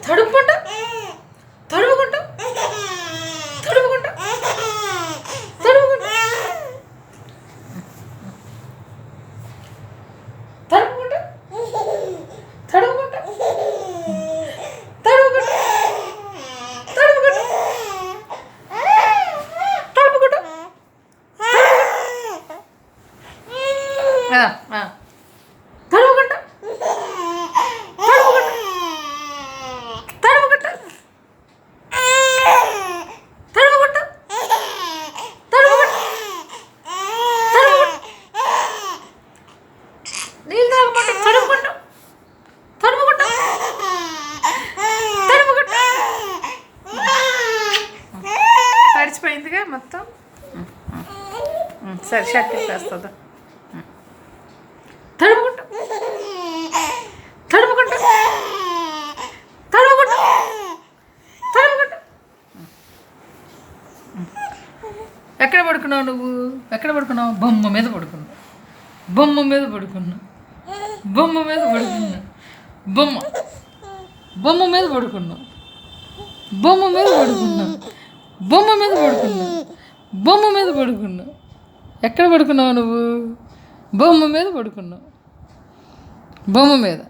తడుపుకుంటా తడుపుకుంటా తడుపుకుంటా తడుపుకుంటా తడుపుకుంటా తడుపుకుంటా తడుపుకుంటా తడుపుకుంటా తడుపుకుంటా తడుపుకుంటా నీళ్ళు తాగమంటే తడుపుకుంటా తడుపుకుంటా తడుపుకుంటా తడిచిపోయిందిగా మొత్తం. సరే షర్ట్ ఇప్పేస్తుందా తడుపుకుంటా తడుపుకుంటా తడుపుకుంటా తడుపుకుంటా. ఎక్కడ పడుకున్నావు నువ్వు? ఎక్కడ పడుకున్నావు? బొమ్మ మీద పడుకున్నావు. బొమ్మ మీద పడుకున్నా. బొమ్మ మీద పడుకున్నా. బొమ్మ బొమ్మ మీద పడుకున్నా. బొమ్మ మీద పడుకున్నా. బొమ్మ మీద పడుకున్నా. బొమ్మ మీద పడుకున్నా. ఎక్కడ పడుకున్నావు నువ్వు? బొమ్మ మీద పడుకున్నావు. బొమ్మ మీద